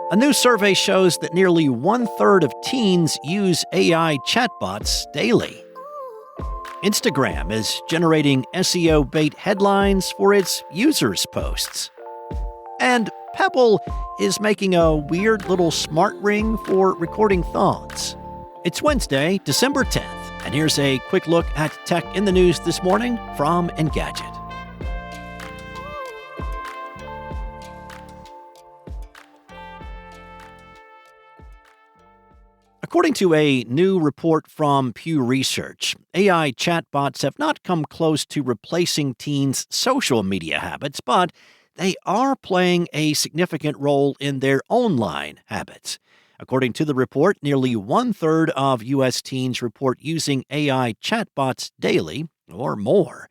A new survey shows that nearly one-third of teens use AI chatbots daily. Instagram is generating SEO-bait headlines for its users' posts. And Pebble is making a weird little smart ring for recording thoughts. It's Wednesday, December 10th, and here's a quick look at tech in the news this morning from Engadget. According to a new report from Pew Research, AI chatbots have not come close to replacing teens' social media habits, but they are playing a significant role in their online habits. According to the report, nearly one-third of U.S. teens report using AI chatbots daily or more.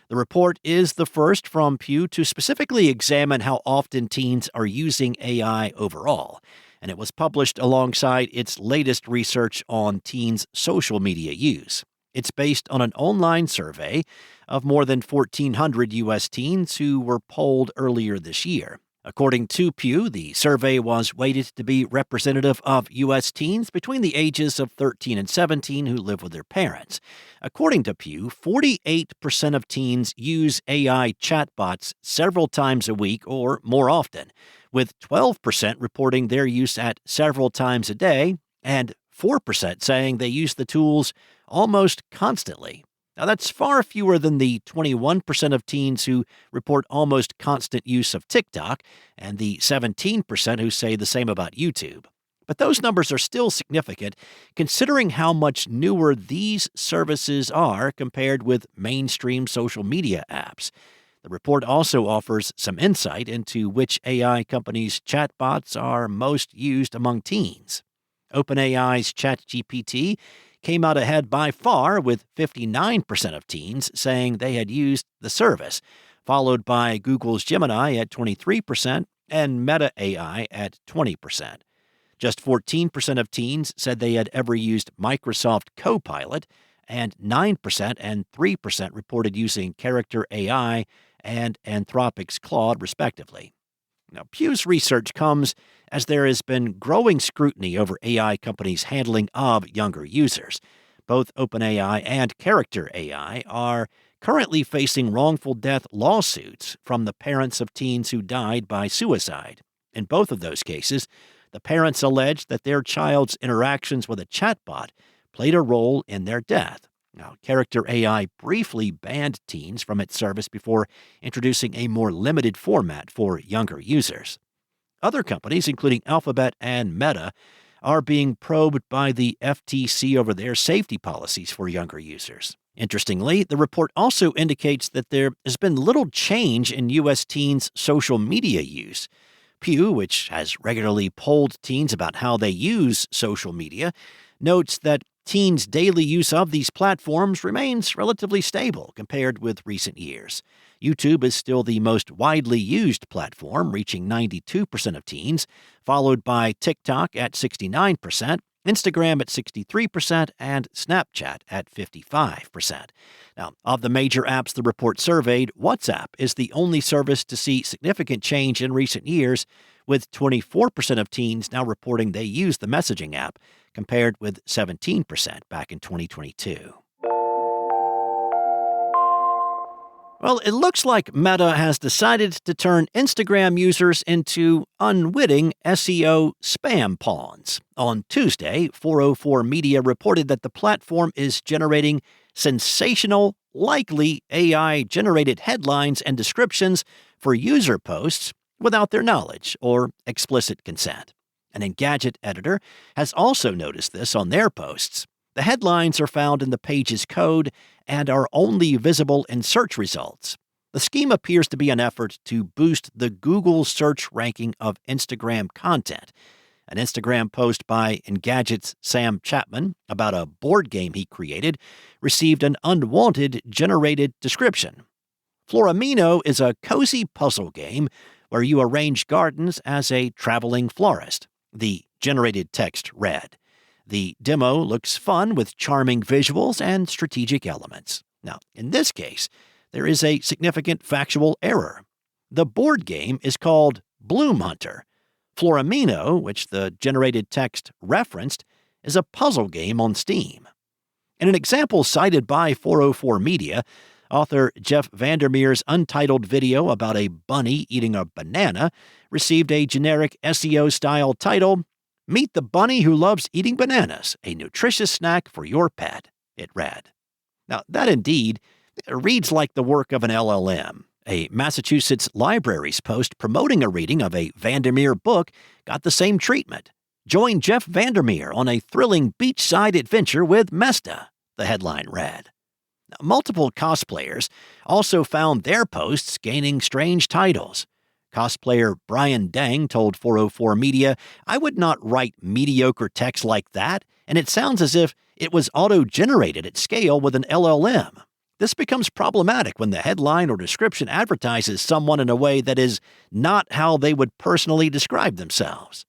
The report is the first from Pew to specifically examine how often teens are using AI overall, and it was published alongside its latest research on teens' social media use. It's based on an online survey of more than 1,400 U.S. teens who were polled earlier this year. According to Pew, the survey was weighted to be representative of U.S. teens between the ages of 13 and 17 who live with their parents. According to Pew, 48% of teens use AI chatbots several times a week or more often, with 12% reporting their use at several times a day and 4% saying they use the tools almost constantly. Now, that's far fewer than the 21% of teens who report almost constant use of TikTok and the 17% who say the same about YouTube. But those numbers are still significant considering how much newer these services are compared with mainstream social media apps. The report also offers some insight into which AI companies' chatbots are most used among teens. OpenAI's ChatGPT came out ahead by far, with 59% of teens saying they had used the service, followed by Google's Gemini at 23% and Meta AI at 20%. Just 14% of teens said they had ever used Microsoft Copilot, and 9% and 3% reported using Character AI and Anthropic's Claude, respectively. Now, Pew's research comes as there has been growing scrutiny over AI companies' handling of younger users. Both OpenAI and Character AI are currently facing wrongful death lawsuits from the parents of teens who died by suicide. In both of those cases, the parents alleged that their child's interactions with a chatbot played a role in their death. Now, Character AI briefly banned teens from its service before introducing a more limited format for younger users. Other companies, including Alphabet and Meta, are being probed by the FTC over their safety policies for younger users. Interestingly, the report also indicates that there has been little change in U.S. teens' social media use. Pew, which has regularly polled teens about how they use social media, notes that teens' daily use of these platforms remains relatively stable compared with recent years. YouTube is still the most widely used platform, reaching 92% of teens, followed by TikTok at 69%, Instagram at 63%, and Snapchat at 55%. Now, of the major apps the report surveyed, WhatsApp is the only service to see significant change in recent years, with 24% of teens now reporting they use the messaging app, compared with 17% back in 2022. Well, it looks like Meta has decided to turn Instagram users into unwitting SEO spam pawns. On Tuesday, 404 Media reported that the platform is generating sensational, likely AI-generated headlines and descriptions for user posts without their knowledge or explicit consent. An Engadget editor has also noticed this on their posts. The headlines are found in the page's code and are only visible in search results. The scheme appears to be an effort to boost the Google search ranking of Instagram content. An Instagram post by Engadget's Sam Chapman about a board game he created received an unwanted generated description. Floramino is a cozy puzzle game where you arrange gardens as a traveling florist. The generated text read. The demo looks fun with charming visuals and strategic elements. Now, in this case, there is a significant factual error. The board game is called Bloom Hunter. Floramino, which the generated text referenced, is a puzzle game on Steam. In an example cited by 404 Media, author Jeff Vandermeer's untitled video about a bunny eating a banana received a generic SEO-style title, "Meet the Bunny Who Loves Eating Bananas, a Nutritious Snack for Your Pet," it read. Now, that indeed reads like the work of an LLM. A Massachusetts library's post promoting a reading of a Vandermeer book got the same treatment. "Join Jeff Vandermeer on a thrilling beachside adventure with Mesta," the headline read. Now, multiple cosplayers also found their posts gaining strange titles. Cosplayer Brian Dang told 404 Media, "I would not write mediocre text like that, and it sounds as if it was auto-generated at scale with an LLM. This becomes problematic when the headline or description advertises someone in a way that is not how they would personally describe themselves."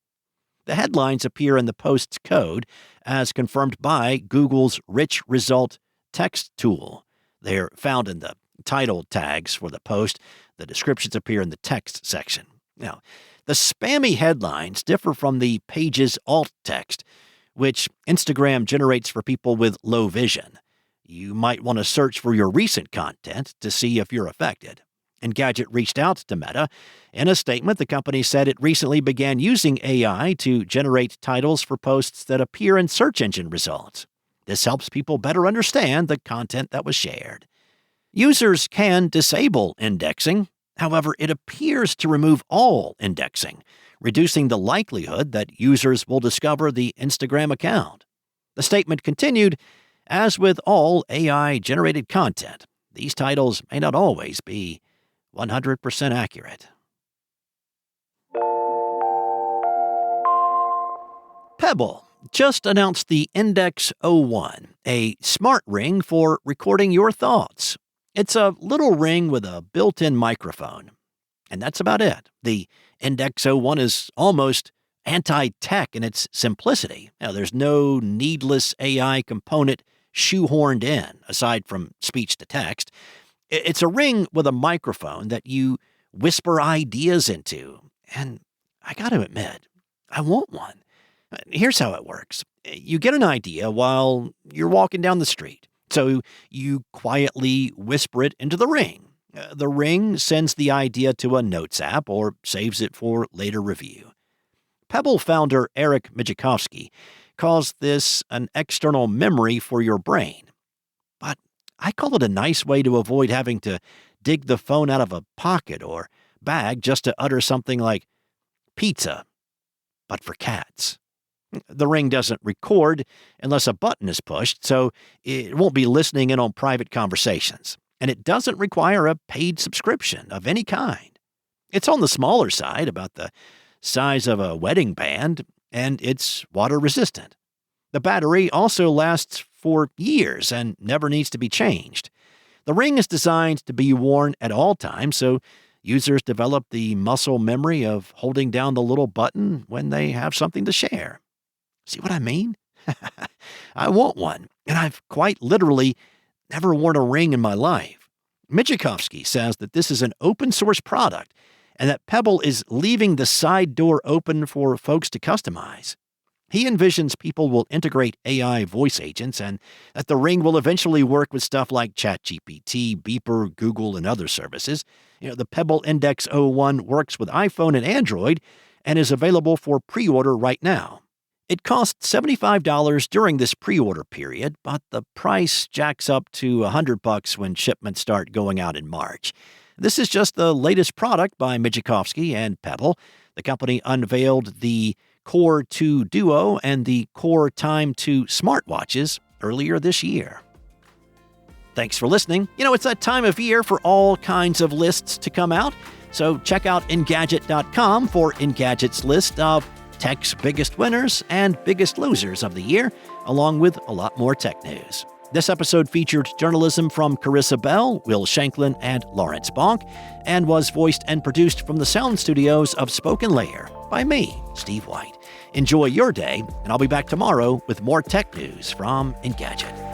The headlines appear in the post's code as confirmed by Google's Rich Result text tool. They're found in the title tags for the post. The descriptions appear in the text section. Now, the spammy headlines differ from the page's alt text, which Instagram generates for people with low vision. You might want to search for your recent content to see if you're affected. Engadget reached out to Meta. In a statement, the company said it recently began using AI to generate titles for posts that appear in search engine results. This helps people better understand the content that was shared. Users can disable indexing. However, it appears to remove all indexing, reducing the likelihood that users will discover the Instagram account. The statement continued, "As with all AI-generated content, these titles may not always be 100% accurate." Pebble just announced the Index 01, a smart ring for recording your thoughts. It's a little ring with a built-in microphone. And that's about it. The Index 01 is almost anti-tech in its simplicity. Now, there's no needless AI component shoehorned in, aside from speech-to-text. It's a ring with a microphone that you whisper ideas into. And I gotta admit, I want one. Here's how it works. You get an idea while you're walking down the street. So you quietly whisper it into the ring. The ring sends the idea to a notes app or saves it for later review. Pebble founder Eric Mijakovsky calls this an external memory for your brain. But I call it a nice way to avoid having to dig the phone out of a pocket or bag just to utter something like pizza, but for cats. The ring doesn't record unless a button is pushed, so it won't be listening in on private conversations. And it doesn't require a paid subscription of any kind. It's on the smaller side, about the size of a wedding band, and it's water resistant. The battery also lasts for years and never needs to be changed. The ring is designed to be worn at all times, so users develop the muscle memory of holding down the little button when they have something to share. See what I mean? I want one, and I've quite literally never worn a ring in my life. Mijakovsky says that this is an open-source product and that Pebble is leaving the side door open for folks to customize. He envisions people will integrate AI voice agents and that the ring will eventually work with stuff like ChatGPT, Beeper, Google, and other services. The Pebble Index 01 works with iPhone and Android and is available for pre-order right now. It costs $75 during this pre-order period, but the price jacks up to $100 when shipments start going out in March. This is just the latest product by Mijakovsky and Pebble. The company unveiled the Core 2 Duo and the Core Time 2 smartwatches earlier this year. Thanks for listening. It's that time of year for all kinds of lists to come out, so check out Engadget.com for Engadget's list of tech's biggest winners and biggest losers of the year, along with a lot more tech news. This episode featured journalism from Carissa Bell, Will Shanklin, and Lawrence Bonk, and was voiced and produced from the sound studios of Spoken Layer by me, Steve White. Enjoy your day, and I'll be back tomorrow with more tech news from Engadget.